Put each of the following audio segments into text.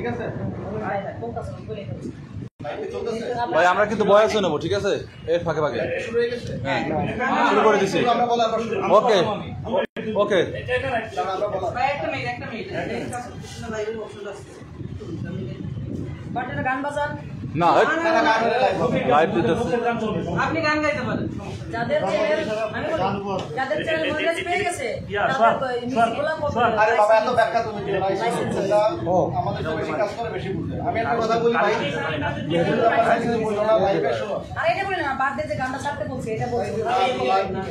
ঠিক আছে ভাই আমরা কিন্তু বয়স নেবো, ঠিক আছে? এর ফাঁকে ফাঁকে শুরু করে দিচ্ছি। ওকে ওকে গান বাজান না লাইভ দিতেছে। আপনি গান গাইতে পারেন। যাদের চ্যানেল মনিটাইজ পেয়ে গেছে তাদের মিউজিকগুলো কপি। আরে বাবা এত ব্যাখ্যা তুমি দিও না। আমাদের তো বেশি কাজ করে বেশি বুঝে। আমি একটা কথা বলি ভাই, মেহেদুল বললো না লাইভে শোনো। আরে এটা বলি না, বাদ দে যে গানটা ছাড়তে বলছে এটা বলছি।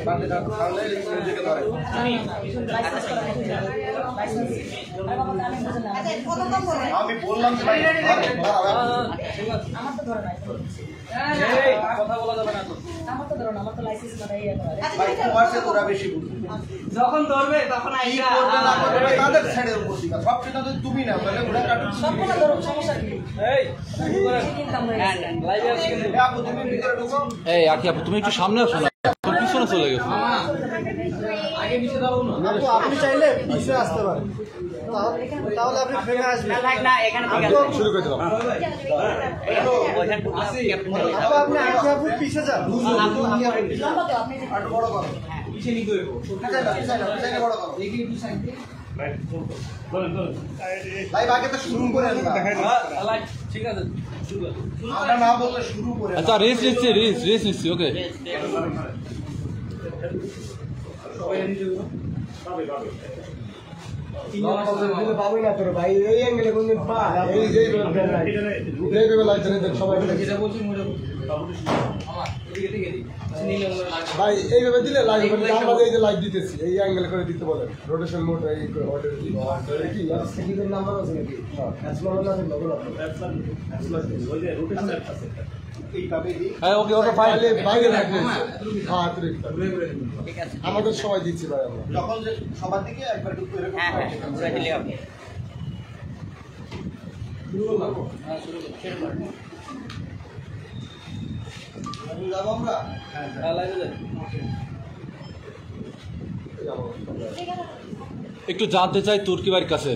বাদে দাও তাহলে মিউজিকে ধরে। লাইসেন্স করা আছে। লাইসেন্স। আরে বাবা আমি বুঝি না। কত কম বলে। আমি বললাম যে ভাই আমার তো ধরে নাই। এই কথা বলা যাবে না তো। আমার তো ধরো না, আমার তো লাইসেন্স না এই এটা। ভাই তোমার চেয়ে তোরা বেশি বুঝে। যখন ধরবে তখন আইসা তাদের ছেড়ে উপর দিবা। সব সেটা তো তুমি না, তাহলে ওরা কাটু সব কোনো ধরো সমস্যা কি? এই ইনকাম হয়ে গেছে। লাইভে আসছে এই আপু তুমি ভিতরে ঢুকো। এই আকি আপু তুমি একটু সামনে আসো না, তোর পিছনে চলে গেছো। আগে নিচে দাও না আপু, আপনি চাইলে পিছে আসতে পারেন, তাহলে আপনি ফ্রেমে আসবেন না। এখানে থেকে শুরু করে দিলাম। আপু আপনি আগে আপু পিছে যান। লম্বা তো আপনি একটু বড় করো। পিছে নিতে হবে। পিছে বড় করো। দেখি একটু সাইড দিয়ে। ভাই আগে তো শুরু করে না। ঠিক আছে শুরু করো। আমরা না বললে শুরু করে। আচ্ছা রেস নিচ্ছি ওকে। পাবই না তোর ভাই, এই অ্যাঙ্গেলে কোনদিন পা এই যে সবাই যেটা বলছি ভাই এইভাবে দিলে লাইভ করে, আমরা এই যে লাইভ দিতেছি এই অ্যাঙ্গেল করে দিতে বলেন, রোটেশন মোড এই অর্ডার কি সেটিংয়ের নাম্বার আছে নাকি? হ্যাঁ ওকে ওকে ফাইন। বাইরে রাখবেন। হ্যাঁ ঠিক আছে, আমাদের সবাই দিচ্ছি ভাই আমরা যখন যে সবার দিকে একবার একটু এরকম পুরো দিলে হবে। শুরু করব। হ্যাঁ শুরু করব। আমি যাব আমরা। হ্যাঁ লাইভে যাই। একটু জানতে চাই তুর্কি ভাইয়ের কাছে,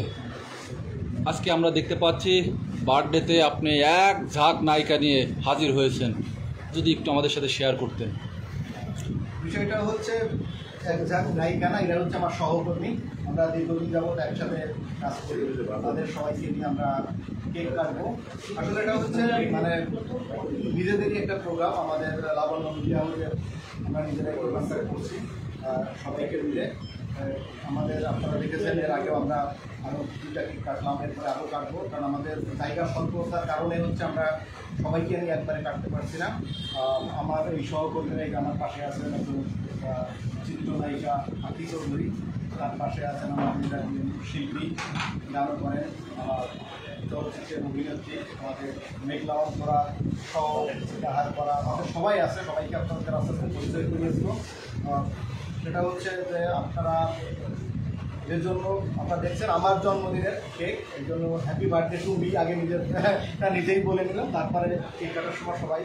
আজকে আমরা দেখতে পাচ্ছি বার্থডেতে আপনি এক ঝাঁক নায়িকা নিয়ে হাজির হয়েছেন, যদি একটু আমাদের সাথে শেয়ার করতেন। বিষয়টা হচ্ছে এক ঝাঁক নায়িকা না, এরা হচ্ছে আমার সহকর্মী। আমরা দীর্ঘদিন যাবৎ একসাথে কাজ করি, তাদের সবাইকে নিয়ে আমরা কেক কাটবো। আসলে এটা হচ্ছে মানে নিজেদেরই একটা প্রোগ্রাম, আমাদের লাবণ্য মিডিয়া হাউসের আমরা নিজেরাই প্রোগ্রামটা করছি সবাইকে মিলে। আমাদের আপনারা দেখেছেন এর আগেও আমরা আরও দুটা কেক কাটলাম, এরপরে আরও কাটবো, কারণ আমাদের জায়গা স্বল্পতার কারণে হচ্ছে আমরা সবাইকে নিয়ে একবারে কাটতে পারছি না। আমার এই সহকর্মীরা আমার পাশে আছেন একজন চিত্রনায়িকা আকি চৌধুরী, তার পাশে আছেন আমাদের শিল্পী গান করেন, চলচ্চিত্রের অভিনেত্রী আমাদের মেঘলাওয়াত করা সহ হার করা, আমাদের সবাই আছে। সবাইকে আপনাদের আস্তে আস্তে পরিচয় করিয়েছিল। সেটা হচ্ছে যে আপনারা এর জন্য আপনারা দেখছেন আমার জন্মদিনের কেক, এই জন্য হ্যাপি বার্থডে টু মি আগে নিজেই বলে নিলাম, তারপরে কেক কাটার সময় সবাই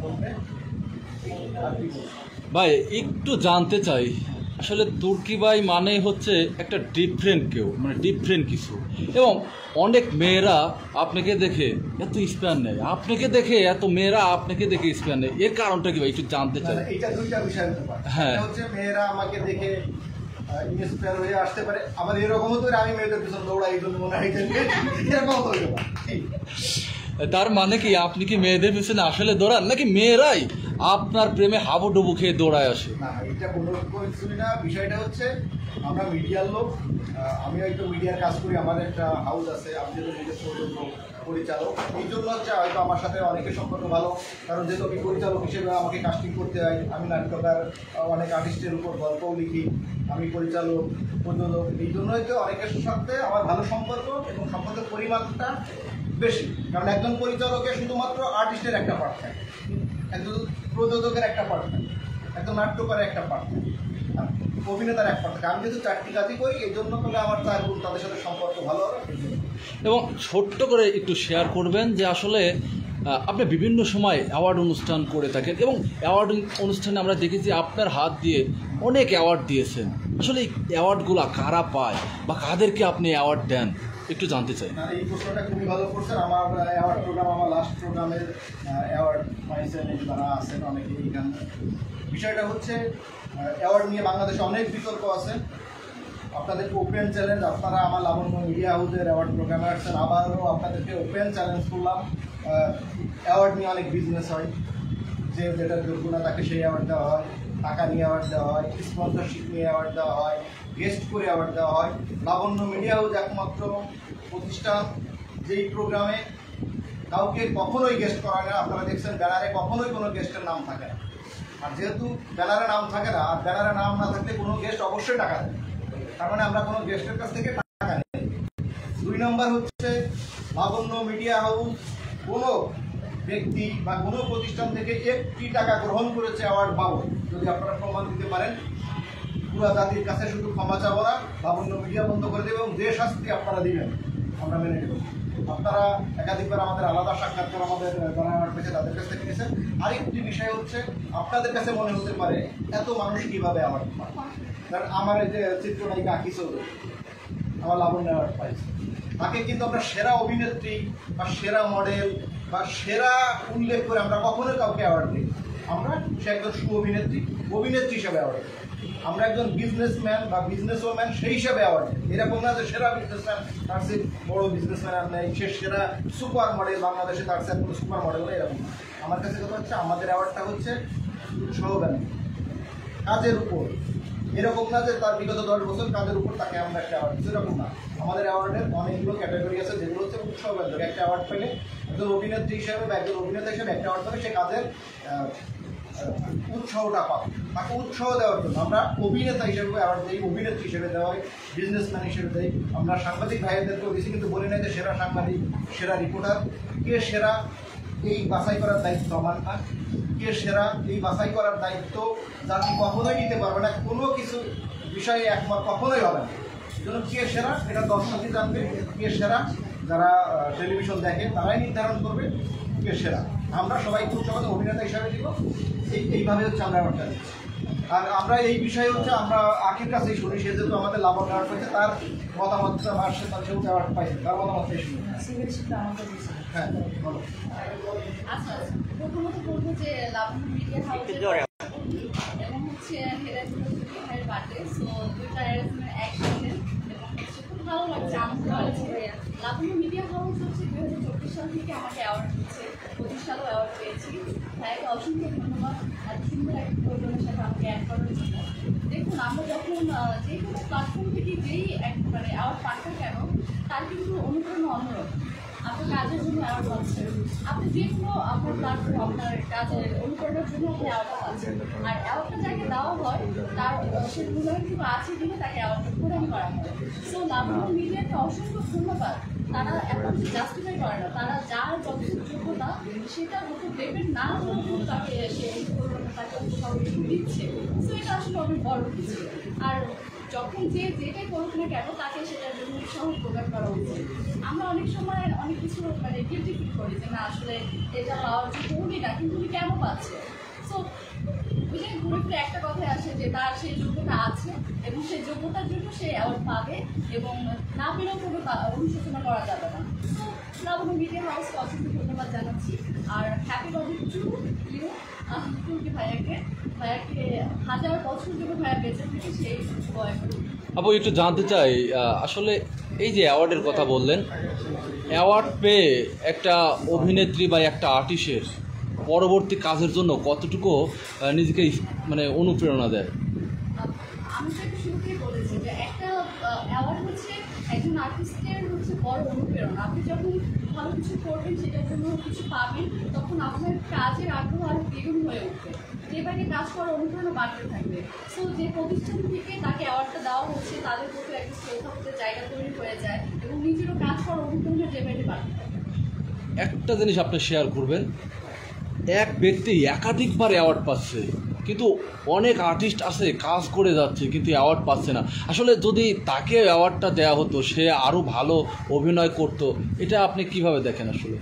বলবে। ভাই একটু জানতে চাই, আসলে তুর্কি ভাই মানে হচ্ছে একটা ডিফারেন্ট কেউ, মানে ডিফারেন্ট কিছু, এবং অনেক মেয়েরা আপনাকে দেখে এত স্প্যান নেয়, আপনাকে দেখে এত মেয়েরা আপনাকে দেখে স্প্যান নেয়, এর কারণটা কি ভাই একটু জানতে চাই। এটা দুইটা বিষয় হতে পারে। হ্যাঁ হচ্ছে মেয়েরা আমাকে দেখে ইন্সপায়ার হয়ে আসতে পারে, আবার এরকম হতে পারে আমি মেয়েদের পিছনে দৌড়াই, এই জন্য মনে হয় এরকম হতে পারে। তার মানে কি আপনি কি মেয়েদের পিছনে আসলে দৌড়ান, নাকি মেয়েরাই আপনার প্রেমে হাবুডুবু খেয়ে দৌড়ায় আসে? না এটা কোনো কিছুই না, বিষয়টা হচ্ছে আমরা মিডিয়ার লোক, আমি হয়তো মিডিয়ার কাজ করি, আমার একটা হাউস আছে, আমি যেহেতু নিজস্ব পরিচালক, এই জন্য হচ্ছে হয়তো আমার সাথে অনেকের সম্পর্ক ভালো, কারণ যেহেতু আমি পরিচালক হিসেবে আমাকে কাস্টিং করতে হয়, আমি নাট্যকার, অনেক আর্টিস্টের উপর গল্পও লিখি, আমি পরিচালক প্রযোজক, এই জন্য হয়তো অনেকের সাথে আমার ভালো সম্পর্ক এবং সম্পর্কের পরিমাণটা বেশি। কারণ একজন পরিচালকের শুধুমাত্র আর্টিস্টের একটা পার্ট থাকে, একজন প্রযোজকের একটা পার্ট থাকে, একজন নাট্যকারের একটা পার্ট থাকে, অভিনেতার এক পার্ট থাকে। আমি যেহেতু চারটি কাজই করি, এই জন্য তাহলে আমার তাদের সাথে সম্পর্ক ভালো হবে। এবং ছোট্ট করে একটু শেয়ার করবেন যে আসলে আপনি বিভিন্ন সময় অ্যাওয়ার্ড অনুষ্ঠান করে থাকেন, এবং অ্যাওয়ার্ড অনুষ্ঠানে আমরা দেখেছি আপনার হাত দিয়ে অনেক অ্যাওয়ার্ড দিয়েছেন। আসলে এই অ্যাওয়ার্ডগুলো কারা পায় বা কাদেরকে আপনি অ্যাওয়ার্ড দেন? একটু জানতে চাই। না, এই প্রশ্নটা খুবই ভালো করছেন। আমার অ্যাওয়ার্ড প্রোগ্রাম, আমার লাস্ট প্রোগ্রামের অ্যাওয়ার্ড পাইছেন যারা আছেন অনেকে এইখানে। বিষয়টা হচ্ছে অ্যাওয়ার্ড নিয়ে বাংলাদেশে অনেক বিতর্ক আছে। আপনাদের ওপেন চ্যালেঞ্জ, আপনারা আমার লাবণ্য মিডিয়া হাউসের অ্যাওয়ার্ড প্রোগ্রামে আসছেন, আবারও আপনাদেরকে ওপেন চ্যালেঞ্জ করলাম। অ্যাওয়ার্ড নিয়ে অনেক বিজনেস হয়, যে যেটার যোগ্য না তাকে সেই অ্যাওয়ার্ড দেওয়া হয়, টাকা নিয়ে অ্যাওয়ার্ড দেওয়া হয়, স্পন্সরশিপ নিয়ে অ্যাওয়ার্ড দেওয়া হয়, গেস্ট করে অ্যাওয়ার্ড দেওয়া হয়। লাবণ্য মিডিয়া হাউস একমাত্র প্রতিষ্ঠান যেই প্রোগ্রামে কাউকে কখনোই গেস্ট করা না। আপনারা দেখছেন ব্যানারে কখনোই কোনো গেস্টের নাম থাকে না। আর যেহেতু ব্যানারে নাম থাকে না, আর ব্যানারে নাম না থাকলে কোনো গেস্ট অবশ্যই টাকা দেয়, তার মানে আমরা কোনো গেস্টের কাছ থেকে টাকা নেই। 2 নম্বর হচ্ছে লাবণ্য মিডিয়া হাউস কোনো ব্যক্তি বা কোনো প্রতিষ্ঠান থেকে 1টি টাকা গ্রহণ করেছে অ্যাওয়ার্ড পাবো, যদি আপনারা প্রমাণ দিতে পারেন। পুরা জাতির কাছে শুধু ক্ষমা চাবো না, লাবণ্য মিডিয়া বন্ধ করে দেবে এবং যে শাস্তি আপনারা দিবেন আমরা মেনে নেব। আপনারা একাধিকবার আমাদের আলাদা সাক্ষাৎকার আমাদের যারা অ্যাওয়ার্ড পেয়েছে তাদের কাছ থেকে নিয়েছেন। আরেকটি বিষয় হচ্ছে, আপনাদের কাছে মনে হতে পারে এত মানুষ কীভাবে অ্যাওয়ার্ড পায়। কারণ আমার এই যে চিত্রনায়িকা আঁকি চৌধুরী আমার লাবণ্য অ্যাওয়ার্ড পাইছে, তাকে কিন্তু আমরা সেরা অভিনেত্রী বা সেরা মডেল বা সেরা উল্লেখ করে আমরা কখনোই কাউকে অ্যাওয়ার্ড দিই। আমরা সে একজন অভিনেত্রী হিসেবে অ্যাওয়ার্ড দিই। আমরা একজন বিজনেসম্যান বা বিজনেস ওম্যান সেই হিসাবে অ্যাওয়ার্ড দিই। এরকম না যে সেরা বিজনেসম্যান তার চেয়ে বড় বিজনেসম্যান আর নেই, সে সেরা সুপার মডেল বাংলাদেশে তার চেয়ে কোনো সুপার মডেল নেই, এরকম না। আমার কাছে কথা হচ্ছে, আমাদের অ্যাওয়ার্ডটা হচ্ছে উৎসাহগামী, কাজের উপর। এরকম না যে তার বিগত 10 বছর কাজের উপর তাকে আমরা একটা অ্যাওয়ার্ড দিচ্ছি, এরকম না। আমাদের অ্যাওয়ার্ডের অনেকগুলো ক্যাটাগরি আছে যেগুলো হচ্ছে উৎসাহব্যঞ্জক। একটা অ্যাওয়ার্ড পেলে একজন অভিনেত্রী হিসেবে বা একজন অভিনেতা হিসেবে একটা অ্যাওয়ার্ড পেলে সে কাজের উৎসাহটা পাবে। তাকে উৎসাহ দেওয়ার জন্য আমরা অভিনেতা হিসেবে অ্যাওয়ার্ড দিই, অভিনেত্রী হিসেবে দেওয়া হয়, বিজনেসম্যান হিসেবে দেয়। আমরা সাংবাদিক ভাইদেরকেও দিচ্ছি, কিন্তু বলি নাই যে সেরা সাংবাদিক, সেরা রিপোর্টার, কে সেরা এই বাছাই করার দায়িত্ব আমার না। কে সেরা এই বাছাই করার দায়িত্ব জাতি কখনোই নিতে পারবে না, কোনো কিছু বিষয়ে একমত কখনোই হবে না। জন্য কে সেরা এটা দর্শকই জানবে, কে সেরা যারা টেলিভিশন দেখে তারাই নির্ধারণ করবে কে সেরা। আমরা সবাই খুব সহজে অভিনেতা হিসাবে দিব, এইভাবে হচ্ছে আমরা অ্যাওয়ার্ডটা দিচ্ছি। আর আমরা এই বিষয়ে হচ্ছে আমরা আখির কাছেই শুনি, সে যেহেতু আমাদের লাবণ্য অ্যাওয়ার্ড পাইছে তার মতামতটা আসছে, তার যেহেতু অ্যাওয়ার্ড পাইছে তার মতামতটাই শুনি। হ্যাঁ বলো। আচ্ছা, প্রথমত বলবো যে লাবণ্য মিডিয়া হাউসের এবং হচ্ছে হেদায়েতুল্লাহ বার্থডে, সো দুইটা একসাথে এবং খুব ভালো লাগছে। আমার লাবণ্য মিডিয়া হাউস হচ্ছে 2024 সাল থেকে আমাকে অ্যাওয়ার্ড দিচ্ছে, 25 সালও অ্যাওয়ার্ড পেয়েছি। ভাইকে অসংখ্য ধন্যবাদ আর সুন্দর একটা প্রোগ্রামের সাথে আমাকে অ্যাড করার জন্য। দেখুন, আমরা যখন যে কোনো প্ল্যাটফর্ম থেকে যেই মানে অ্যাওয়ার্ড পান না কেন, তার কিন্তু অনুপ্রেরণা অন্যরকম। আপনার কাজের জন্য অ্যাওয়ার্ড পাচ্ছেন, আপনি যে কোনো আপনার প্ল্যাটফর্ম আপনার কাজের অনুপ্রেরণার জন্য আপনি অ্যাওয়ার্ডটা পাচ্ছেন। আর অ্যাওয়ার্ডটা যাকে দেওয়া হয় তার সে মূল্যায়ন কিন্তু আছে কিনা তাকে অ্যাওয়ার্ডটা প্রদান করা হয়। সো লাবণ্য মিডিয়াকে অসংখ্য ধন্যবাদ। তারা এখন জাস্টিফাই করে না, তারা যার যতটুকু যোগ্যতা সেটা হয়তো দেবেন না হলেও তাকে সে তাকে সব কিছু দিচ্ছে। সো এটা আসলে অনেক বড় কিছু। আর যখন যে যেটাই করুক না কেন তাকে সেটার জন্য উৎসাহ প্রকাশ করা উচিত। আমরা অনেক সময় অনেক কিছু মানে গিল্টি ফিল করি যে না আসলে এটা পাওয়ার জন্য উনি না, কিন্তু উনি কেন পাচ্ছে। সো ওই যে ঘুরে ফিরে একটা কথাই আসে যে তার সেই যোগ্যতা আছে এবং সেই যোগ্যতার জন্য সে অ্যাওয়ার্ড পাবে এবং না পেলেও কোনো অনুশোচনা করা যাবে না। তো লাবণ্য মিডিয়া হাউসকে অসংখ্য ধন্যবাদ জানাচ্ছি। আর হ্যাপি বার্থডে টু ইউ টুকি ভাইয়াকে 1000 বছর ধরে ভাইয়া বেঁচে থেকে সেই বয়স। আপু একটু জানতে চাই, আসলে এই যে অ্যাওয়ার্ডের কথা বললেন, অ্যাওয়ার্ড পেয়ে একটা অভিনেত্রী বা একটা আর্টিস্টের পরবর্তী কাজের জন্য কতটুকু নিজেকে মানে অনুপ্রেরণা দেয়? আমি তো একটু শুরুতেই বলেছি যে একটা অ্যাওয়ার্ড হচ্ছে একজন আর্টিস্টের হচ্ছে বড় অনুপ্রেরণা। আপনি যখন ভালো কিছু করবেন, সেটার জন্য কিছু পাবেন, তখন আপনার কাজের আগ্রহ আরও দ্বিগুণ হয়ে উঠবে, যে বাইরে কাজ করার অনুপ্রেরণা বাড়তে থাকবে। সো যে প্রতিষ্ঠান থেকে তাকে অ্যাওয়ার্ডটা দেওয়া হচ্ছে তাদের প্রতি একটা শ্রদ্ধা করতে জায়গা তৈরি হয়ে যায় এবং নিজেরও কাজ করার অনুপ্রেরণা যে বাইরে বাড়তে থাকে। একটা জিনিস আপনি শেয়ার করবেন, এক ব্যক্তি একাধিকবার অ্যাওয়ার্ড পাচ্ছে, কিন্তু অনেক আর্টিস্ট আছে কাজ করে যাচ্ছে কিন্তু অ্যাওয়ার্ড পাচ্ছে না। আসলে যদি তাকে অ্যাওয়ার্ডটা দেওয়া হতো, সে আরও ভালো অভিনয় করতো, এটা আপনি কিভাবে দেখেন? আসলে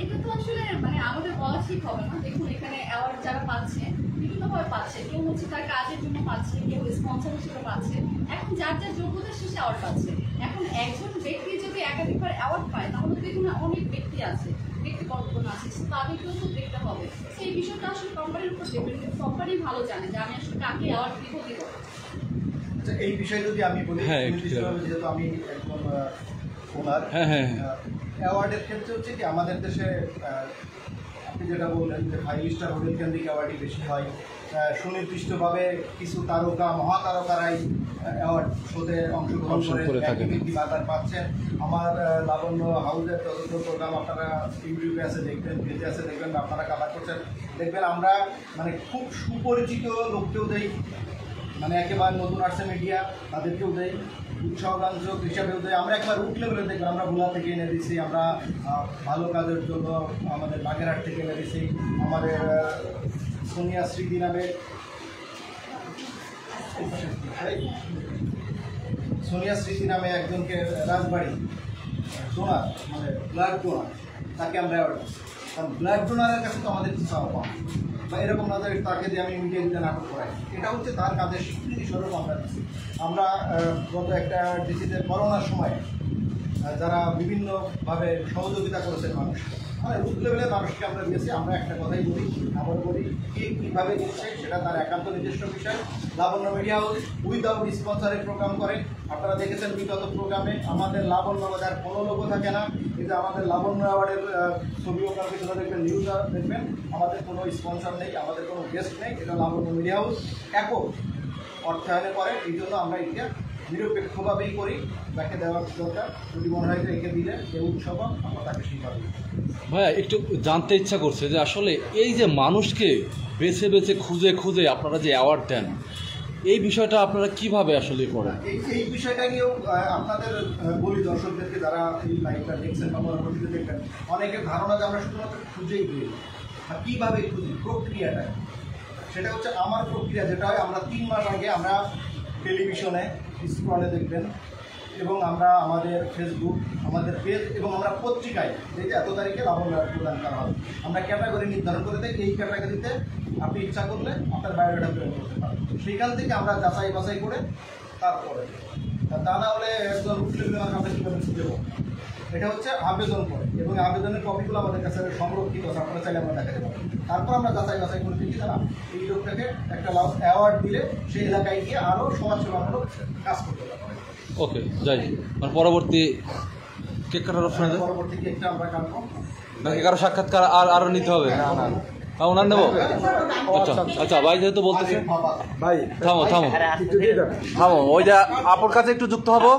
এটা তো আসলে মানে আমাদের বলা ঠিক হবে না। দেখুন, এখানে অ্যাওয়ার্ড যারা পাচ্ছে বিভিন্নভাবে পাচ্ছে, কেউ হচ্ছে তার কাজের জন্য পাচ্ছে, কেউ স্পন্সর হিসেবে পাচ্ছে। এখন যার যার যোগ্যতা শেষে অ্যাওয়ার্ড পাচ্ছে। এখন একজন ব্যক্তি যদি একাধিকবার অ্যাওয়ার্ড পায় তাহলে তো এখানে অনেক ব্যক্তি আছে, ব্যক্তি কতজন আছে, তাদেরকেও তো দেখতে হবে। সেই বিষয়টা আসলে কোম্পানির উপর ডিপেন্ড, কোম্পানি ভালো জানে যে আমি আসলে কাকে অ্যাওয়ার্ড দিব। আচ্ছা, এই বিষয়ে যদি আমি বলি, যেহেতু আমি একজন ওনার, অ্যাওয়ার্ডের ক্ষেত্রে হচ্ছে কি আমাদের দেশে আপনি যেটা বললেন যে 5 স্টার হোটেল কেন্দ্রিক অ্যাওয়ার্ডই বেশি হয়। সুনির্দিষ্টভাবে কিছু তারকা, মহাতারকারাই অ্যাওয়ার্ড শোতে অংশগ্রহণ করে একটি বাজার পাচ্ছেন। আমার লাবণ্য হাউসের যত প্রোগ্রাম আপনারা ইউটিউবে আছে দেখবেন, পেজে আছে দেখবেন, আপনারা কাভার করছেন দেখবেন, আমরা মানে খুব সুপরিচিত লোককেও দেই, মানে একেবারে নতুন আসছে মিডিয়া তাদেরকেও দেই, উৎসাহব্যঞ্জক হিসাবেও দেয়। আমরা একবার রুট লেভেলে দেখবেন, আমরা ভোলা থেকে এনে দিচ্ছি, আমরা ভালো কাজের জন্য আমাদের বাগেরহাট থেকে এনে দিচ্ছি, আমাদের সোনিয়া স্মৃতি নামে একজনকে রাজবাড়ি ডোনার, মানে ব্লাড ডোনার, তাকে আমরা অ্যাওয়ার্ড দিচ্ছি। কারণ ব্লাড ডোনারের কাছে তো আমাদের কিছু চাওয়া পাওয়া বা এরকম না তাকে দিয়ে আমি মিডিয়া দিতে নাটক করাই, এটা হচ্ছে তার কাজের স্বীকৃতি স্বরূপ আমরা দিচ্ছি। আমরা গত একটা ডিসিতে করোনার সময় যারা বিভিন্নভাবে সহযোগিতা করেছেন মানুষ, মানে রুট লেভেলে মানুষকে আমরা দিয়েছি। আমরা একটা কথাই বলি, আবার বলি, কে কীভাবে দিচ্ছে সেটা তার একান্ত নিজস্ব বিষয়। লাবণ্য মিডিয়া হাউস উইদাউট স্পন্সারে প্রোগ্রাম করে। আপনারা দেখেছেন বিগত প্রোগ্রামে আমাদের লাবণ্য বাজার কোনো লোগো থাকে না, কিন্তু আমাদের লাবণ্য অ্যাওয়ার্ডের ছবিও কালকে তোরা দেখবেন, নিউজ দেখবেন, আমাদের কোনো স্পন্সার নেই, আমাদের কোনো গেস্ট নেই। এটা লাবণ্য মিডিয়া হাউস একক অর্থায়নে করে। এই জন্য আমরা এটা নিরপেক্ষভাবেই করি, তাকে দেওয়ার দরকার। যদি মনে হয় যে একে দিলে কেউ উৎসব, আমরা তাকে সেইভাবে। ভাইয়া একটু জানতে ইচ্ছা করছে যে আসলে এই যে মানুষকে বেছে বেছে খুঁজে খুঁজে আপনারা যে অ্যাওয়ার্ড দেন, এই বিষয়টা আপনারা কিভাবে আসলে করেন? এই বিষয়টা নিয়েও আপনাদের বলি দর্শকদেরকে, যারা এই লাইভটা দেখছেন বা পরবর্তীতে দেখবেন, অনেকের ধারণা যে আমরা শুধুমাত্র খুঁজেই দিই, আর কীভাবে খুঁজি, প্রক্রিয়াটা সেটা হচ্ছে আমার প্রক্রিয়া যেটা হয়, আমরা 3 মাস আগে আমরা টেলিভিশনে স্ক্রলে দেখবেন, এবং আমরা আমাদের ফেসবুক, আমাদের পেজ এবং আমরা পত্রিকায় যে এত তারিখে লাবণ্য প্রদান করা হবে, আমরা ক্যাটাগরি নির্ধারণ করে দিই। এই ক্যাটাগরিতে আপনি ইচ্ছা করলে আপনার বায়োডাটা প্রেরণ করতে পারেন। সেখান থেকে আমরা যাচাই বাছাই করে তারপরে, তা না হলে একজন উঠলে আমরা কীভাবে দেবো, এটা হচ্ছে আবেদন করে, এবং আবেদনের কপিগুলো আমাদের কাছে সংরক্ষিত আছে, আপনারা চাইলে আমরা দেখাতে পারি। তারপর আমরা যাচাই বাছাই করে দিচ্ছি তারা এই লোকটাকে একটা অ্যাওয়ার্ড দিলে সেই এলাকায় গিয়ে আরও সমাজসেবামূলক কাজ করতে পারে। ওকে, যাই। মানে পরবর্তী কেক কাটার অপশন আছে, পরবর্তী কেকটা আমরা কাটবো নাকি কারো সাক্ষাৎকার আরও নিতে হবে? ওনার নেবো? আচ্ছা আচ্ছা, ভাই যেহেতু বলতেছে, ভাই থামো থামো থামো, ওই যে আপুর কাছে একটু যুক্ত হবো।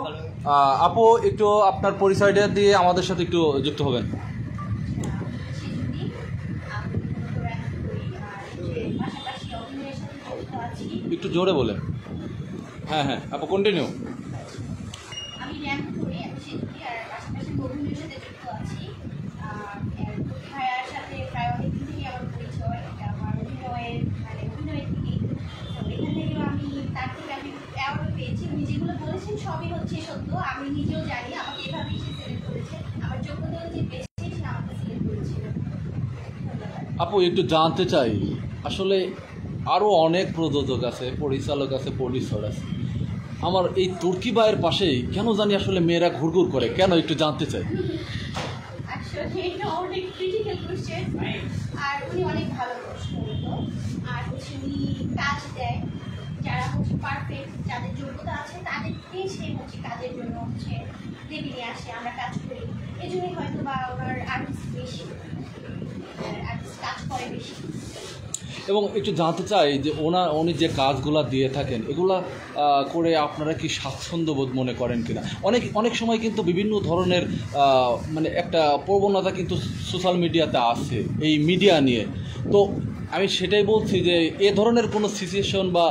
আপু একটু আপনার পরিচয়টা দিয়ে আমাদের সাথে একটু যুক্ত হবেন। একটু জোরে বলেন। হ্যাঁ হ্যাঁ আপু, কন্টিনিউ। আমি র্যাম্প করি, আমি শিখি, আর পাশাপাশি অভিনয়ের সাথে যুক্ত আছি। ভাইয়ার সাথে প্রায় অনেকদিন থেকেই আমার পরিচয়, আমার অভিনয়ের থেকেই। তো এখান থেকেও আমি তার থেকে আমি অ্যাওয়ার্ড পেয়েছি। উনি যেগুলো বলেছেন সবই হচ্ছে সত্য, আমি নিজেও জানি। আমাকে এভাবেই সে সিলেক্ট করেছে, আমার যোগ্যতা যে বেশি সে আমাকে সিলেক্ট করেছিল। আপু একটু জানতে চাই, আসলে আরও অনেক প্রযোজক আছে, পরিচালক আছে, প্রডিউসার আছে, আমার এই তুর্কি ভাইয়ের পাশেই কেন জানি আসলে মেয়েরা ঘুরঘুর করে, কেন একটু জানতে চাই। আসলে এটা অনেক ক্রিটিক্যাল কোশ্চেন, আর উনি অনেক ভালো প্রশ্ন করতো। আর হচ্ছে উনি কাজ দেয় যারা হচ্ছে পারফেক্ট, যাদের যোগ্যতা আছে তাদেরকে সে হচ্ছে কাজের জন্য হচ্ছে ডেকে নিয়ে আসে, আমরা কাজ করি। এই জন্যই হয়তো বা ওনার আর্টিস্ট বেশি, আর্টিস্ট কাজ করে বেশি। এবং একটু জানতে চাই যে উনি যে কাজগুলা দিয়ে থাকেন, এগুলা করে আপনারা কি স্বাচ্ছন্দ্য বোধ মনে করেন কিনা? অনেক সময় কিন্তু বিভিন্ন ধরনের মানে একটা প্রবণতা কিন্তু সোশ্যাল মিডিয়াতে আছে এই মিডিয়া নিয়ে। তো আমি সেটাই বলছি যে এ ধরনের কোনো সিচুয়েশন বা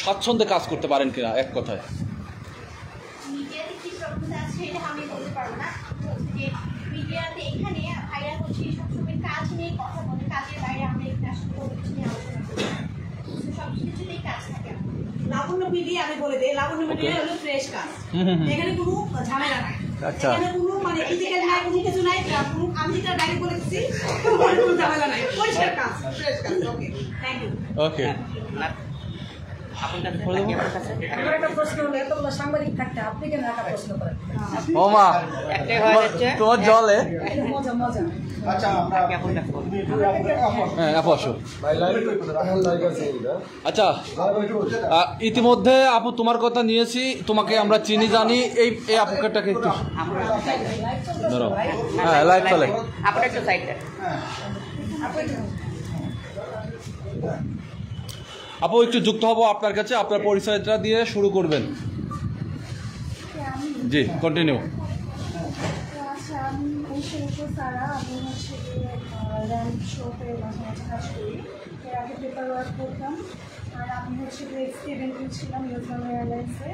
স্বাচ্ছন্দ্যে কাজ করতে পারেন কিনা, এক কথায়। মিডিয়াতে কি প্রবণতা আছে এটা আমি বলতে পারবো না। যে মিডিয়াতে এখানে ভাইরা হচ্ছে সবসময় কাজ নিয়ে কথা বলে, কাজের বাইরে আমরা একটা আসলে কোনো কিছু নিয়ে আলোচনা করি না। সব কিছুতেই কাজ থাকে। লাবণ্য মিডিয়া আমি বলে দিই, লাবণ্য মিডিয়া হলো ফ্রেশ কাজ, এখানে কোনো ঝামেলা নাই। আচ্ছা, এখানে কোনো মানে ক্রিটিক্যাল নাই, কোনো কিছু নাই। আমি যেটা ডাইরেক্ট বলে দিচ্ছি, কোনো ঝামেলা নাই, পরিষ্কার কাজ, ফ্রেশ কাজ। ওকে, থ্যাংক ইউ। ওকে, আমার একটা প্রশ্ন হলো, এতগুলো সাংবাদিক থাকতে আপনি কেন একা প্রশ্ন করেন? ও মা তোমার জলে মজা মজা। আচ্ছা আমরা হ্যাঁ আপু আসো। আচ্ছা ইতিমধ্যে আপু তোমার কথা নিয়েছি, তোমাকে আমরা চিনি জানি। এই এই আপুটাকে একটু ধরো। হ্যাঁ লাইভ চলে। আপু একটু যুক্ত হবো আপনার কাছে, আপনার পরিচয়টা দিয়ে শুরু করবেন। জি কন্টিনিউ। আচ্ছা, আমি সারা, আমি হচ্ছে র্যাম্প শোতে মাঝে মাঝে কাজ করি। এর আগে পেপার ওয়ার্ক করতাম। আর আমি হচ্ছে এক্সপিরিয়েন্স ছিলাম ইউএস এয়ারলাইন্সে।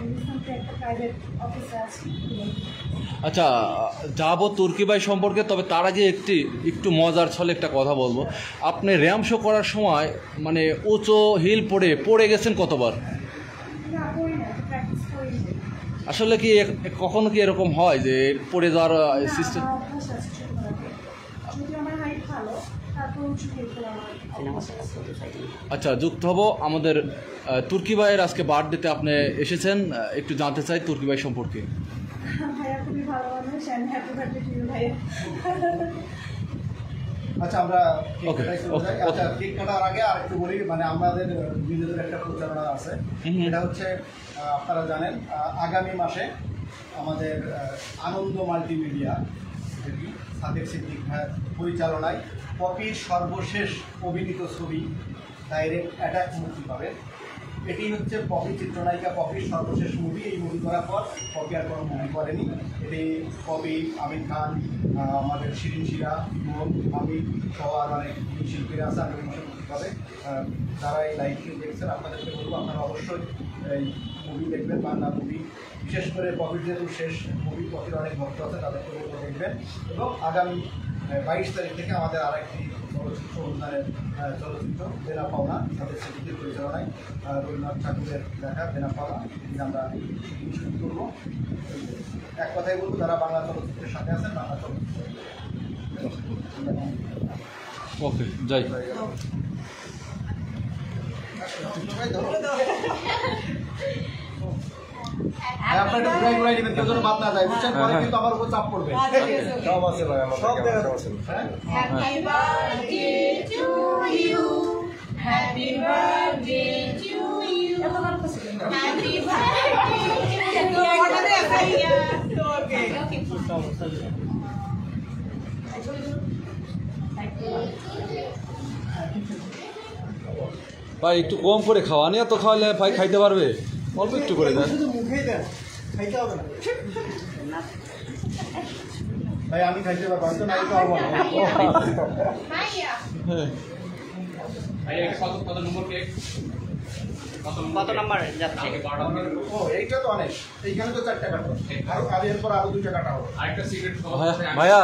রিসেন্টলি একটা প্রাইভেট অফিসে আছি। আচ্ছা যাবো তুর্কি ভাই সম্পর্কে, তবে তার আগে একটু মজার ছলে একটা কথা বলবো। আপনি র্যাম শো করার সময় মানে উঁচু হিল পড়ে গেছেন কতবার? না, করি না, প্র্যাকটিস করি না। আসলে কি কখনো কি এরকম হয় যে পড়ে যাওয়ার সিস্টেম? না, অভ্যাস আছে ছোটবেলা থেকে। যদিও আমার হাইট ভালো, তারপর উঁচু হিল আমার অভ্যাস আছে। আচ্ছা যুক্ত হব আমাদের তুর্কি ভাইয়ের আজকে বার্থডেতে আপনি এসেছেন, একটু জানতে চাই তুর্কি ভাই সম্পর্কে। ভাইয়া খুবই ভালো মানুষ, আমি হ্যাপি বার্থডে টু ইউ ভাইয়া। আচ্ছা আমরা Okay, কেক কাটাই চলে যাই। okay. আচ্ছা কেক কাটার আগে আর একটু বলি, মানে আমাদের নিজেদের একটা প্রচারণা আছে। এটা হচ্ছে আপনারা জানেন আগামী মাসে আমাদের আনন্দ মাল্টিমিডিয়া যেটি সাদেক সিদ্দিক ভাইয়ের পরিচালনায় পপির সর্বশেষ অভিনীত ছবি ডাইরেক্ট অ্যাটাক মুক্তি পাবে। এটি হচ্ছে পপি চিত্রনায়িকা পপির সর্বশেষ মুভি। এই মুভি করার পর পপি আর কোনো মুভি করেনি। এটি পপি, আমির খান, আমাদের শিরিন শিরা, ইমন, আমি সহ আর অনেক শিল্পীরা আছে। আগামী মাসে মুক্তি পাবে। যারা এই লাইভটি দেখছেন আপনাদেরকে বলবো আপনারা অবশ্যই এই মুভি দেখবেন, বাংলা মুভি। বিশেষ করে পপির যেহেতু শেষ মুভি, পপির অনেক ভক্ত আছে, তাদেরকে বলবো দেখবেন। এবং আগামী 22 তারিখ থেকে আমাদের আরেকটি চলচ্চিত্র অনুদানের চলচ্চিত্র দেনা পাওনা তাদের সেটির পরিচালনায় রবীন্দ্রনাথ ঠাকুরের দেখা দেনা পাওনা আমরা শুরু করবো। এক কথাই বলবো যারা বাংলা চলচ্চিত্রের সাথে আছেন বাংলা চলচ্চিত্র। ওকে যাই। আপনার একটু ঘুরাই ঘুরাই নেবেন, কেউ যেন বাদ না যায়, বুঝছেন? পরে কিন্তু আমার উপর চাপ পড়বে। সব আছে ভাই, সব দেখা যাচ্ছে। Happy birthday to you. Happy birthday to you. এত গান করছি কেন? Happy birthday to ভাই একটু কম করে খাওয়া নিয়ে তো খাওয়ালে ভাই খাইতে পারবে, অল্প একটু করে দেন। শুধু মুখেই দেন, খাইতে হবে না। ভাই আমি খাইতে পারবো, আমি তো নাই পারবো না। Maya. হ্যাঁ কত নাম্বার যাচ্ছে? ও এইটা তো অনেক, এইখানে তো 4টা কাটো, আরো কাজের পর আরো 2টা কাটা হবে। ভাইয়া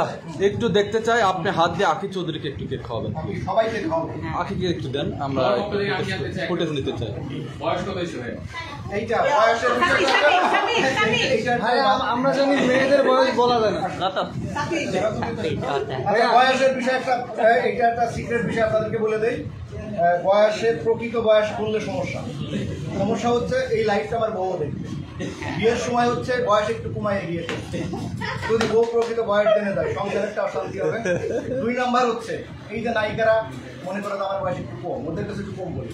একটু দেখতে চাই আপনি হাত দিয়ে আখি চৌধুরীকে একটু কেক খাওয়াবেন। আমি সবাইকে খাওয়াবো। আখিকে একটু দেন, আমরা ফুটেজ নিতে চাই। এইটা বয়সের বিষয়, আমরা জানি মেয়েদের বয়স বলা যায় না। আচ্ছা বয়সের বিষয় একটা, এটা একটা সিক্রেট বিষয় আপনাদেরকে বলে দেই। বয়সের প্রকৃত বয়স বললে সমস্যা হচ্ছে এই লাইফটা আমার বউ দেখবে। বিয়ের সময় হচ্ছে বয়স একটু কমায় বিয়ে করতে, যদি বউ প্রকৃত বয়স জেনে দেয় সংসার একটা অশান্তি হবে। 2 নাম্বার হচ্ছে এই যে নায়িকারা মনে করে আমার বয়স একটু কম, ওদের কাছে একটু কম বলি,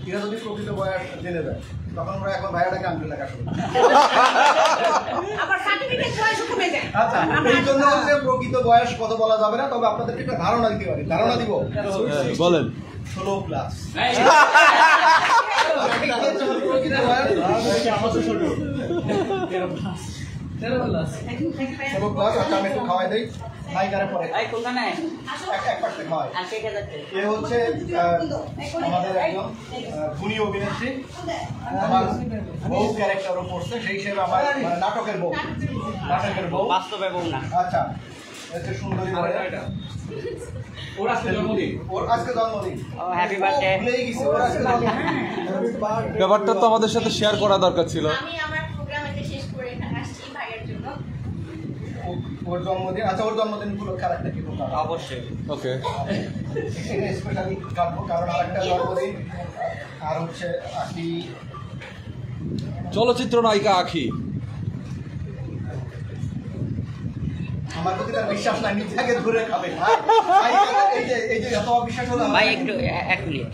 এরা যদি প্রকৃত বয়স জেনে দেয় তখন ওরা এখন ভাইয়াটাকে আনতে লেখা শুরু। আবার সার্টিফিকেট বয়স কমে যায়। আচ্ছা এই জন্য হচ্ছে প্রকৃত বয়স কত বলা যাবে না, তবে আপনাদেরকে একটা ধারণা দিতে পারি। ধারণা দিব, বলেন। 16 প্লাস। আচ্ছা আমি একটু খাওয়াই দিই নায়িকারে পরে এক পাশে খাওয়াই। এ হচ্ছে আমাদের একজন গুণী অভিনেত্রী, আমার বউ ক্যারেক্টারও পড়ছে, সেই হিসেবে আমার মানে নাটকের বউ, বাস্তবে বউ না। আচ্ছা হচ্ছে সুন্দরী বলে। ওর আজকে জন্মদিন। Happy birthday. ভুলেই গেছি, ওর আজকে জন্মদিন। ব্যাপারটা তো আমাদের সাথে শেয়ার করা দরকার ছিল। আমি আমার প্রোগ্রাম এটা শেষ করে এখানে আসছি ভাইয়ের জন্য। ওর জন্মদিন, আচ্ছা ওর জন্মদিন উপলক্ষে আরেকটা কেক কাটবো। অবশ্যই। ওকে, এটা স্পেশালি কাটবো কারণ আরেকটা জন্মদিন আর হচ্ছে আখি। চলচ্চিত্র নায়িকা আখি, আমার প্রতি তার বিশ্বাস নাই, নিজে আগে ধরে খাবে। এই যে এত বিশ্বাস হলো ভাই একটু 1 মিনিট।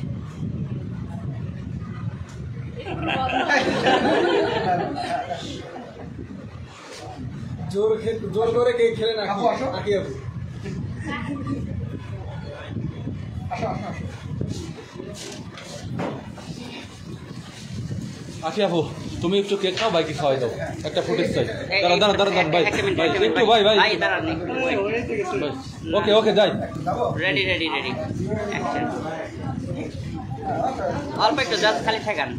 জোর করে কেক খেলে না। আপু আসো, আঁকি আপু আসো আসো আসো। আখি আপু তুমি একটু কেক খাও, বাইকে খাওয়াই দাও, একটা ফুটেজ চাই। দাঁড়া ভাই, ভাই একটু ভাই দাঁড়ান একটু। ওকে ওকে যাই। যাবো? রেডি। অ্যাকশন। অল্প একটু জাস্ট খালি ঠেকান।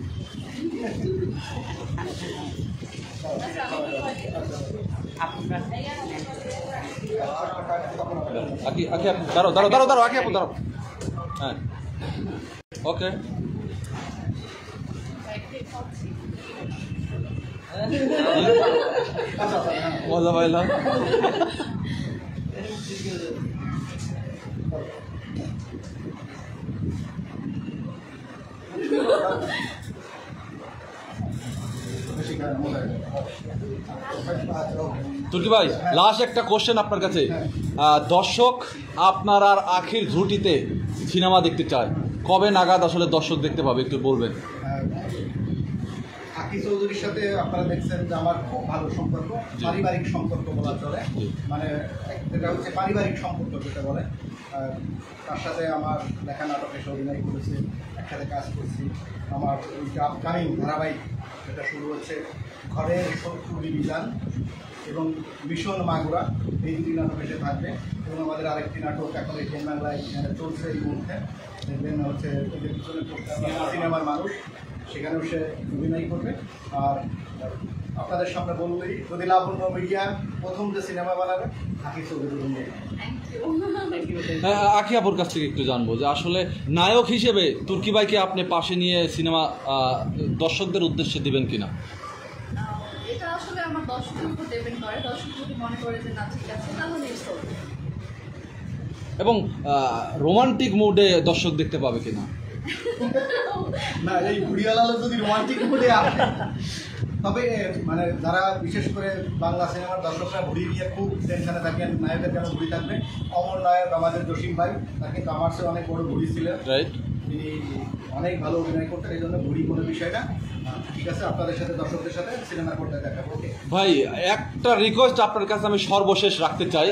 আপনার আখি আপু দাঁড়াও আখি আপু দাঁড়াও। হ্যাঁ ওকে, মজা পাইলাম। তুর্কি ভাই লাস্ট একটা কোশ্চেন আপনার কাছে। দর্শক আপনার আর আখির ঝুটিতে সিনেমা দেখতে চায়, কবে নাগাদ আসলে দর্শক দেখতে পাবে একটু বলবেন? আকি চৌধুরীর সাথে আপনারা দেখছেন যে আমার খুব ভালো সম্পর্ক, পারিবারিক সম্পর্ক বলা চলে। মানে এটা হচ্ছে পারিবারিক সম্পর্ক যেটা বলে। তার সাথে আমার লেখা নাটকে সে অভিনয় করেছে, একসাথে কাজ করছি। আমার আপকামিং ধারাবাহিক যেটা শুরু হচ্ছে ঘরের শত্রু বিবিধান এবং মিশন মাগুরা, এই দুটি নাটক এসে থাকবে। এবং আমাদের আরেকটি নাটক এখন এই বাংলায় চলছে এই মুহূর্তে, দেখবেন হচ্ছে সিনেমার মানুষ, সেখানেও সে অভিনয় করবে। আর আপনাদের সামনে বললেই যদি লাবণ্য মিডিয়া প্রথম যে সিনেমা বানাবে আকি চৌধুরী। হ্যাঁ, আখি আপুর কাছ থেকে একটু জানবো যে আসলে নায়ক হিসেবে তুর্কি ভাইকে আপনি পাশে নিয়ে সিনেমা দর্শকদের উদ্দেশ্যে দিবেন কিনা? এটা আসলে আমার দর্শকের উপর ডিপেন্ড করে। দর্শক যদি মনে করে যে না ঠিক আছে তাহলে চলবে। এবং রোমান্টিক মুডে দর্শক দেখতে পাবে কিনা? না, এই ঘুড়িওয়ালা যদি রোমান্টিক মুডে আসে, তবে মানে যারা বিশেষ করে বাংলা সিনেমার দর্শকরা ঘুড়ি নিয়ে খুব টেনশনে থাকেন, নায়কের কেন ঘুড়ি থাকবে। অমর নায়ক আমাদের জসিম ভাই, তার কিন্তু আমার চেয়ে অনেক বড় ঘুড়ি ছিলেন, রাইট? তিনি অনেক ভালো অভিনয় করতেন, এই জন্য ঘুড়ি কোনো বিষয় না। ঠিক আছে, আপনাদের সাথে দর্শকদের সাথে সিনেমা করতে দেখাবো। ওকে ভাই, একটা রিকোয়েস্ট আপনার কাছে আমি সর্বশেষ রাখতে চাই।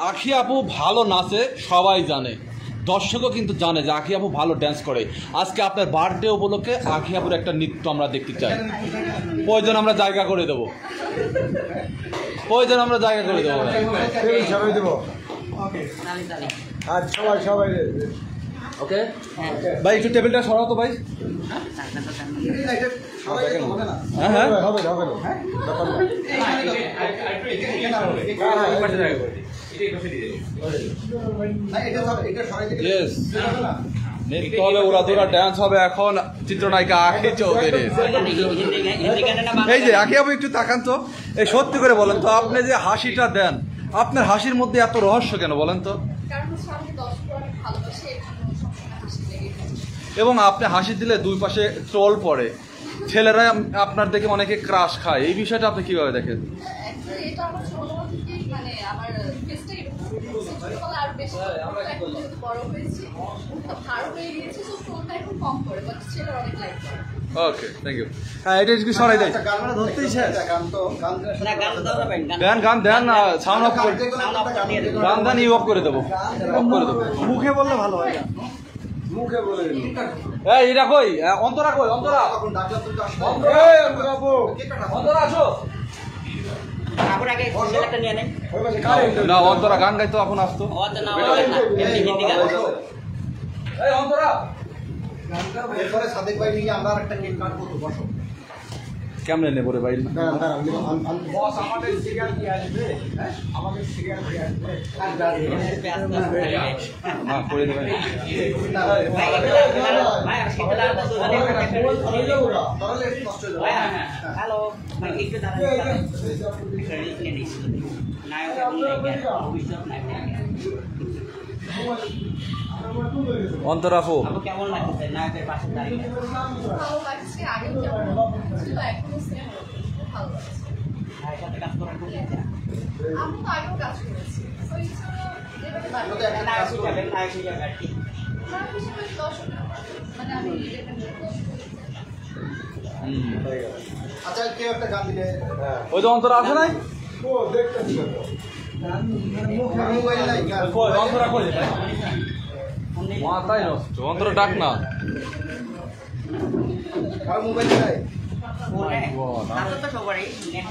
আখি আপু ভালো নাচে সবাই জানে, দর্শকও কিন্তু জানে যে আখি আপু ভালো ড্যান্স করে। আজকে আপনার বার্থডে উপলক্ষে আখি আপুর একটা নৃত্য আমরা দেখতে চাই। প্রয়োজন আমরা জায়গা করে দেবো, প্রয়োজন আমরা জায়গা করে দেবো। সবাই দেবো। ওকে আজ সবাই ওকে ভাই, একটু টেবিলটা সরাও তো ভাই। এটা সবাই দেখে হবে না। হ্যাঁ হ্যাঁ হবে না ব্যাপার ইয়েস, নৃত্য হবে, উড়াধুরা ড্যান্স হবে। এখন চিত্রনায়িকা আখি চৌধুরী। এই যে আখি আপু একটু তাকান তো, এই সত্যি করে বলেন তো, আপনি যে হাসিটা দেন, আপনার হাসির মধ্যে এত রহস্য কেন বলেন তো? কারণ হচ্ছে আমাকে দর্শক অনেক ভালোবাসে, এই জন্য সবসময় হাসি লেগে থাকে। এবং আপনি হাসি দিলে দুই পাশে ট্রল পড়ে, ছেলেরা আপনার দেখে অনেকে ক্রাশ খায়, এই বিষয়টা আপনি কিভাবে দেখেন? Actually, এটা আমার ছোটবেলা থেকেই, মানে আমার ফেসটা এরকম ছোটবেলা আর বেশি এখন যেহেতু বড় হয়েছি ভালো হয়ে গিয়েছে, তো ফোনটা এখন কম করে, বাট ছেলেরা অনেক লাইক করে। ওকে, থ্যাংক ইউ। হ্যাঁ, এটা একটু সরাই দেয়। গান দেন না, সাউন্ড অফ করে গান দেন, ইউ অফ করে দেবো, অফ করে দেবো। মুখে বললে ভালো হয় না, মুখে বলে এই এটা কই, অন্তরা কই, অন্তরা অন্তরা আসো না, অন্তরা গান গাইতো, এখন আসতো। এই অন্তরা, এরপরে সাদেক ভাই নিয়ে আমরা আরেকটা কেক কাটবো, তো বসো। কেমনে নেবো রে ভাই? দাঁড়ান দাঁড়ান আমি বস আমাদের সিরিয়াল কি আসবে? হ্যাঁ আমাদের সিরিয়াল কি আসবে? হ্যাঁ করে দেবেন। তাহলে একটু কষ্ট হয়ে যাবে। হ্যালো একটু দাঁড়ান নায়ক এবং নায়িকা ভবিষ্যৎ নায়ক অন্তর আপু আপু কেমন লাগছে নায়কের পাশে দাঁড়িয়ে? ভালো লাগছে, আগেও যেমন ছিল এখনো সেম ভালো লাগছে। ভাইয়ের সাথে কাজ করার খুব ইচ্ছা। আমি তো আগেও কাজ করেছি, তো ইচ্ছা যেভাবে ভালো তো একটা কাজ করবে। নায়ক হিসাবে আর কি। নাম হিসেবে দর্শক মানে আমি independent দর্শক। আচ্ছা কেউ একটা গান দিলে ওই যে অন্তর আসে নাই? ও দেখতেছি তো মোবাইল নাই গান অন্তরা করে মাথায় নষ্ট। অন্তর ডাক না। কারো মোবাইল নাই ফোনে আছে তো সবারই নেট